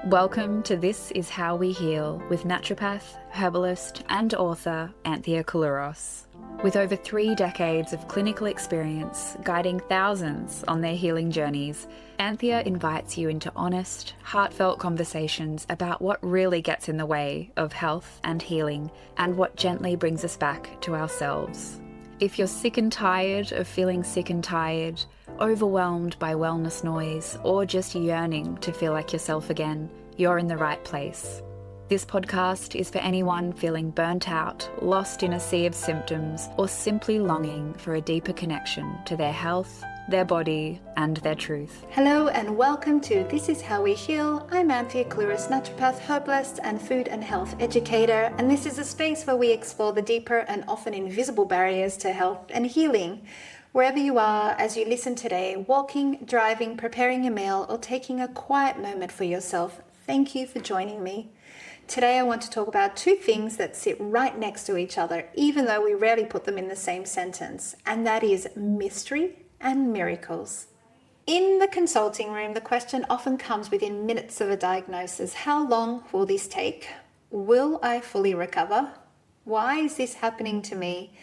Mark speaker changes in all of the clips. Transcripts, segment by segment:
Speaker 1: Welcome to This Is How We Heal with naturopath, herbalist and author Anthea Koulouros. With over 3 decades of clinical experience guiding thousands on their healing journeys, Anthea invites you into honest, heartfelt conversations about what really gets in the way of health and healing and what gently brings us back to ourselves. If you're sick and tired of feeling sick and tired, overwhelmed by wellness noise, or just yearning to feel like yourself again, you're in the right place. This podcast is for anyone feeling burnt out, lost in a sea of symptoms, or simply longing for a deeper connection to their health, their body, and their truth.
Speaker 2: Hello and welcome to This Is How We Heal. I'm Anthea Koulouros, naturopath, herbalist, and food and health educator, and this is a space where we explore the deeper and often invisible barriers to health and healing. Wherever you are as you listen today, walking, driving, preparing a meal, or taking a quiet moment for yourself, thank you for joining me. Today I want to talk about 2 things that sit right next to each other, even though we rarely put them in the same sentence, and that is mystery and miracles. In the consulting room, the question often comes within minutes of a diagnosis. How long will this take? Will I fully recover? Why is this happening to me?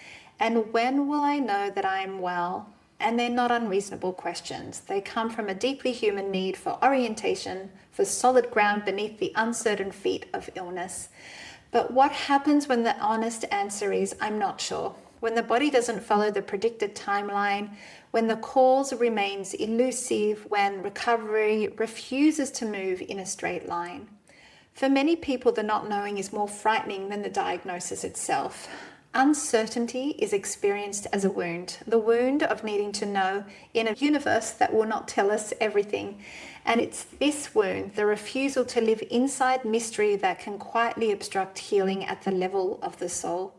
Speaker 2: And when will I know that I am well? And they're not unreasonable questions. They come from a deeply human need for orientation, for solid ground beneath the uncertain feet of illness. But what happens when the honest answer is, I'm not sure? When the body doesn't follow the predicted timeline, when the cause remains elusive, when recovery refuses to move in a straight line. For many people, the not knowing is more frightening than the diagnosis itself. Uncertainty is experienced as a wound, the wound of needing to know in a universe that will not tell us everything. And it's this wound, the refusal to live inside mystery, that can quietly obstruct healing at the level of the soul.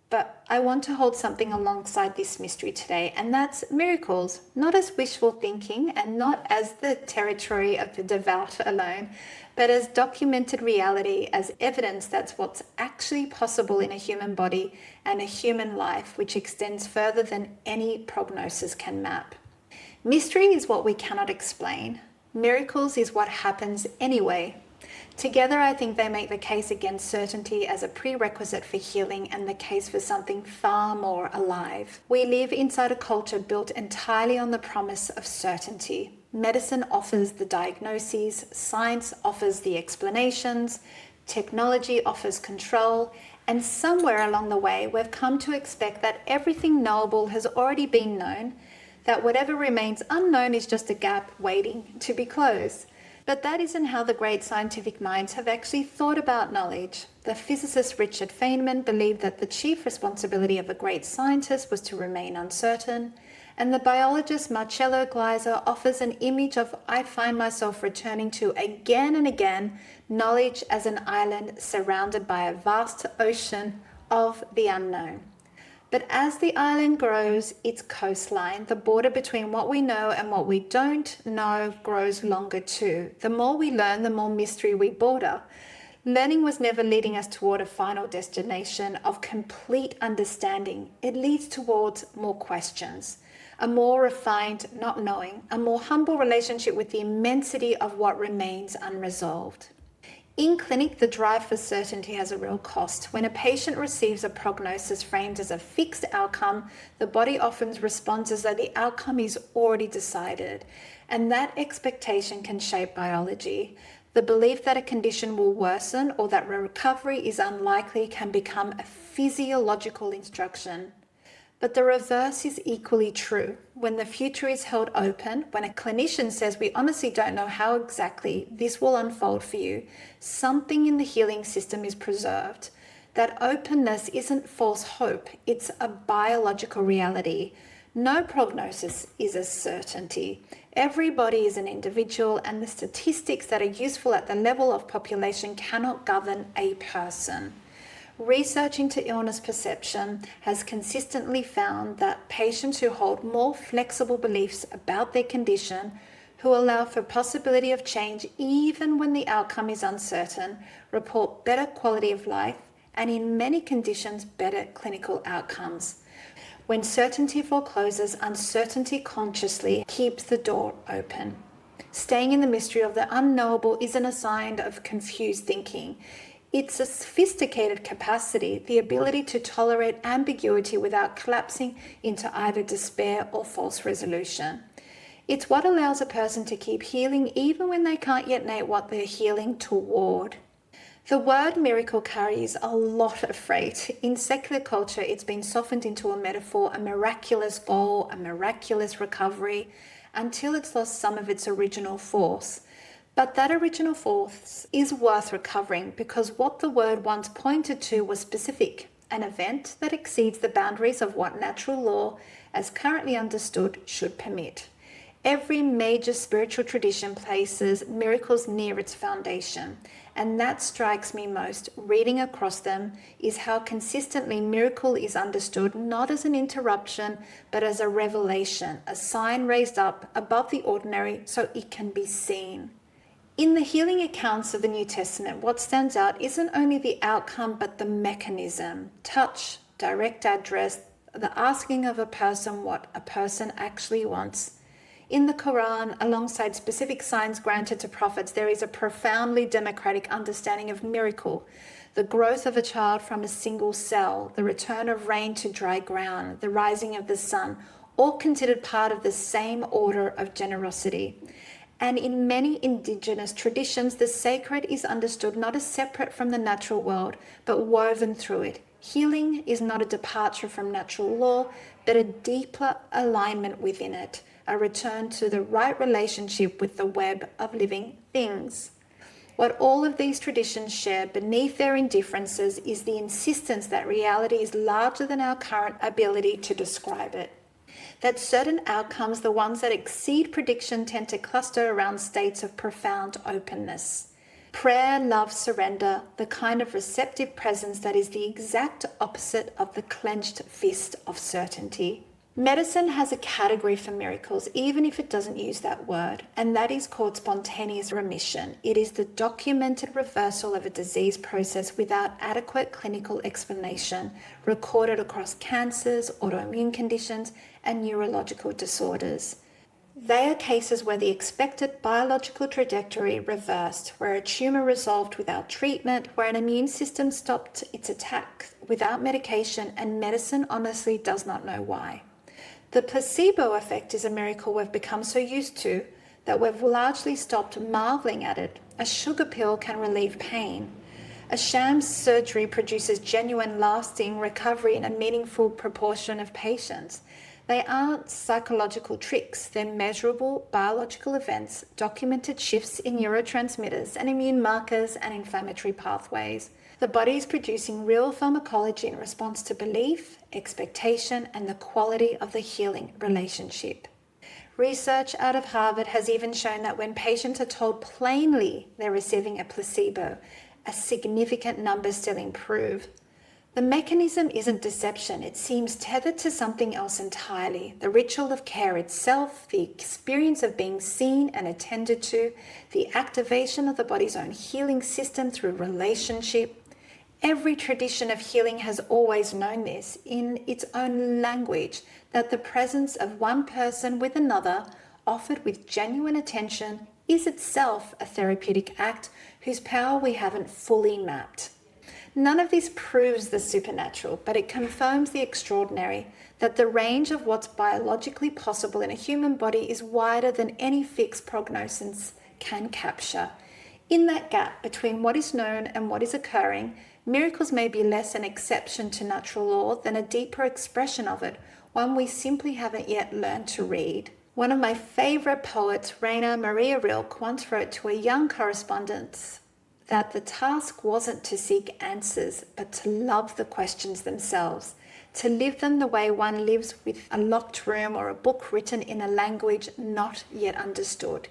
Speaker 2: But I want to hold something alongside this mystery today, and that's miracles, not as wishful thinking and not as the territory of the devout alone, but as documented reality, as evidence that's what's actually possible in a human body and a human life, which extends further than any prognosis can map. Mystery is what we cannot explain. Miracles is what happens anyway. Together, I think they make the case against certainty as a prerequisite for healing and the case for something far more alive. We live inside a culture built entirely on the promise of certainty. Medicine offers the diagnoses, science offers the explanations, technology offers control, and somewhere along the way, we've come to expect that everything knowable has already been known, that whatever remains unknown is just a gap waiting to be closed. But that isn't how the great scientific minds have actually thought about knowledge. The physicist Richard Feynman believed that the chief responsibility of a great scientist was to remain uncertain, and the biologist Marcello Gleiser offers an image of I find myself returning to again and again, knowledge as an island surrounded by a vast ocean of the unknown. But as the island grows, its coastline, the border between what we know and what we don't know, grows longer too. The more we learn, the more mystery we border. Learning was never leading us toward a final destination of complete understanding. It leads towards more questions, a more refined not knowing, a more humble relationship with the immensity of what remains unresolved. In clinic, the drive for certainty has a real cost. When a patient receives a prognosis framed as a fixed outcome, the body often responds as though the outcome is already decided, and that expectation can shape biology. The belief that a condition will worsen or that recovery is unlikely can become a physiological instruction. But the reverse is equally true. When the future is held open, when a clinician says we honestly don't know how exactly this will unfold for you, something in the healing system is preserved. That openness isn't false hope, it's a biological reality. No prognosis is a certainty. Every body is an individual, and the statistics that are useful at the level of population cannot govern a person. Research into illness perception has consistently found that patients who hold more flexible beliefs about their condition, who allow for possibility of change even when the outcome is uncertain, report better quality of life and in many conditions better clinical outcomes. When certainty forecloses, uncertainty consciously keeps the door open. Staying in the mystery of the unknowable isn't a sign of confused thinking. It's a sophisticated capacity, the ability to tolerate ambiguity without collapsing into either despair or false resolution. It's what allows a person to keep healing even when they can't yet know what they're healing toward. The word miracle carries a lot of freight. In secular culture, it's been softened into a metaphor, a miraculous goal, a miraculous recovery, until it's lost some of its original force. But that original force is worth recovering because what the word once pointed to was specific, an event that exceeds the boundaries of what natural law, as currently understood, should permit. Every major spiritual tradition places miracles near its foundation, and that strikes me most, reading across them, is how consistently miracle is understood not as an interruption, but as a revelation, a sign raised up above the ordinary so it can be seen. In the healing accounts of the New Testament, what stands out isn't only the outcome, but the mechanism. Touch, direct address, the asking of a person what a person actually wants. In the Quran, alongside specific signs granted to prophets, there is a profoundly democratic understanding of miracle. The growth of a child from a single cell, the return of rain to dry ground, the rising of the sun, all considered part of the same order of generosity. And in many indigenous traditions, the sacred is understood not as separate from the natural world, but woven through it. Healing is not a departure from natural law, but a deeper alignment within it, a return to the right relationship with the web of living things. What all of these traditions share beneath their indifferences is the insistence that reality is larger than our current ability to describe it. That certain outcomes, the ones that exceed prediction, tend to cluster around states of profound openness. Prayer, love, surrender, the kind of receptive presence that is the exact opposite of the clenched fist of certainty. Medicine has a category for miracles, even if it doesn't use that word, and that is called spontaneous remission. It is the documented reversal of a disease process without adequate clinical explanation, recorded across cancers, autoimmune conditions, and neurological disorders. They are cases where the expected biological trajectory reversed, where a tumor resolved without treatment, where an immune system stopped its attack without medication, and medicine honestly does not know why. The placebo effect is a miracle we've become so used to that we've largely stopped marveling at it. A sugar pill can relieve pain. A sham surgery produces genuine, lasting recovery in a meaningful proportion of patients. They aren't psychological tricks, they're measurable biological events, documented shifts in neurotransmitters and immune markers and inflammatory pathways. The body is producing real pharmacology in response to belief, expectation, and the quality of the healing relationship. Research out of Harvard has even shown that when patients are told plainly they're receiving a placebo, a significant number still improve. The mechanism isn't deception, it seems tethered to something else entirely. The ritual of care itself, the experience of being seen and attended to, the activation of the body's own healing system through relationship. Every tradition of healing has always known this in its own language, that the presence of one person with another, offered with genuine attention, is itself a therapeutic act whose power we haven't fully mapped. None of this proves the supernatural, but it confirms the extraordinary, that the range of what's biologically possible in a human body is wider than any fixed prognosis can capture. In that gap between what is known and what is occurring, miracles may be less an exception to natural law than a deeper expression of it, one we simply haven't yet learned to read. One of my favorite poets, Rainer Maria Rilke, once wrote to a young correspondent that the task wasn't to seek answers, but to love the questions themselves, to live them the way one lives with a locked room or a book written in a language not yet understood.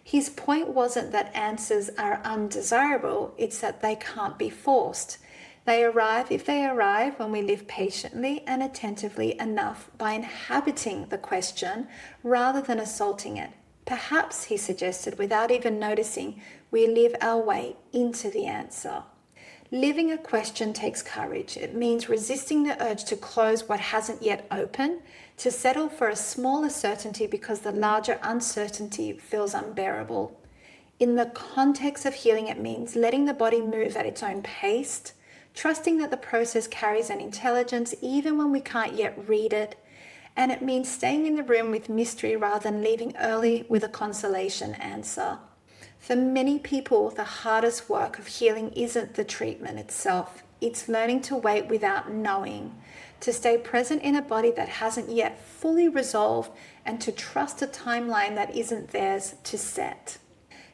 Speaker 2: His point wasn't that answers are undesirable, it's that they can't be forced. They arrive if they arrive when we live patiently and attentively enough by inhabiting the question rather than assaulting it. Perhaps, he suggested, without even noticing, we live our way into the answer. Living a question takes courage. It means resisting the urge to close what hasn't yet opened, to settle for a smaller certainty because the larger uncertainty feels unbearable. In the context of healing, it means letting the body move at its own pace, trusting that the process carries an intelligence even when we can't yet read it. And it means staying in the room with mystery rather than leaving early with a consolation answer. For many people, the hardest work of healing isn't the treatment itself. It's learning to wait without knowing, to stay present in a body that hasn't yet fully resolved, and to trust a timeline that isn't theirs to set.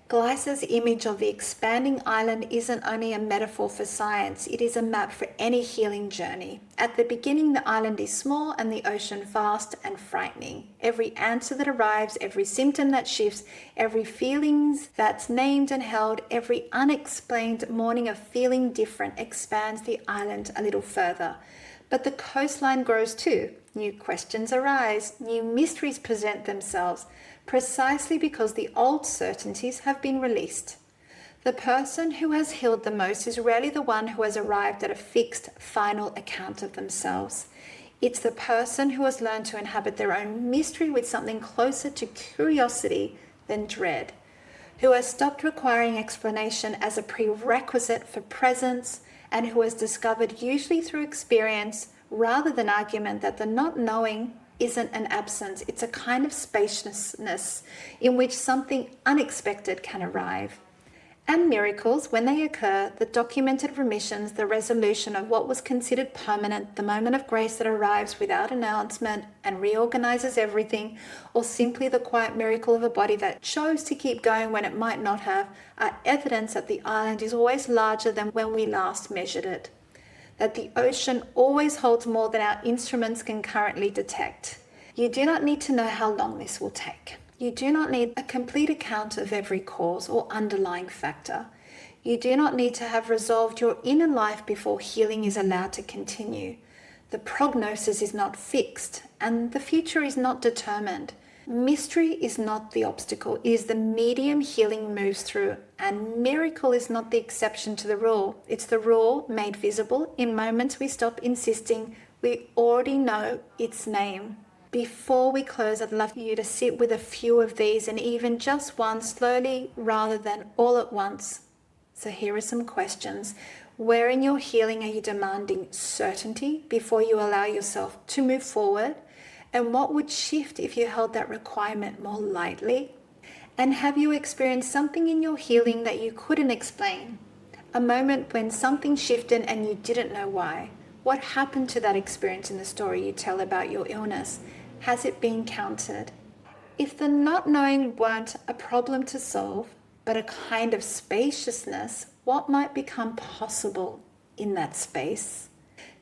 Speaker 2: Gleiss's image of the expanding island isn't only a metaphor for science, it is a map for any healing journey. At the beginning, the island is small and the ocean vast and frightening. Every answer that arrives, every symptom that shifts, every feeling that's named and held, every unexplained morning of feeling different expands the island a little further. But the coastline grows too. New questions arise, new mysteries present themselves, precisely because the old certainties have been released. The person who has healed the most is rarely the one who has arrived at a fixed, final account of themselves. It's the person who has learned to inhabit their own mystery with something closer to curiosity than dread, who has stopped requiring explanation as a prerequisite for presence, and who has discovered, usually through experience rather than argument, that the not knowing isn't an absence, it's a kind of spaciousness in which something unexpected can arrive. And miracles, when they occur, the documented remissions, the resolution of what was considered permanent, the moment of grace that arrives without announcement and reorganizes everything, or simply the quiet miracle of a body that chose to keep going when it might not have, are evidence that the island is always larger than when we last measured it, that the ocean always holds more than our instruments can currently detect. You do not need to know how long this will take. You do not need a complete account of every cause or underlying factor. You do not need to have resolved your inner life before healing is allowed to continue. The prognosis is not fixed, and the future is not determined. Mystery is not the obstacle, it is the medium healing moves through, and miracle is not the exception to the rule. It's the rule made visible in moments we stop insisting we already know its name. Before we close, I'd love you to sit with a few of these, and even just one, slowly rather than all at once. So here are some questions. Where in your healing are you demanding certainty before you allow yourself to move forward? And what would shift if you held that requirement more lightly? And have you experienced something in your healing that you couldn't explain? A moment when something shifted and you didn't know why? What happened to that experience in the story you tell about your illness? Has it been counted? If the not knowing weren't a problem to solve, but a kind of spaciousness, what might become possible in that space?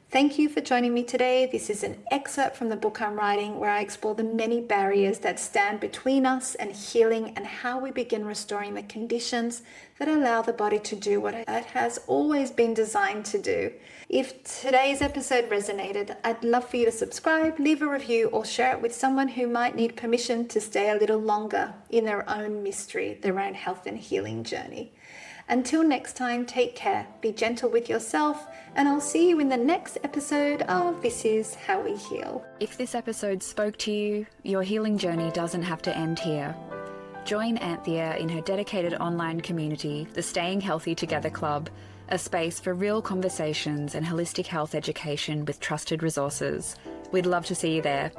Speaker 2: Thank you for joining me today. This is an excerpt from the book I'm writing, where I explore the many barriers that stand between us and healing, and how we begin restoring the conditions that allow the body to do what it has always been designed to do. If today's episode resonated, I'd love for you to subscribe, leave a review, or share it with someone who might need permission to stay a little longer in their own mystery, their own health and healing journey. Until next time, take care, be gentle with yourself, and I'll see you in the next episode of This Is How We Heal.
Speaker 1: If this episode spoke to you, your healing journey doesn't have to end here. Join Anthea in her dedicated online community, the Staying Healthy Together Club, a space for real conversations and holistic health education with trusted resources. We'd love to see you there.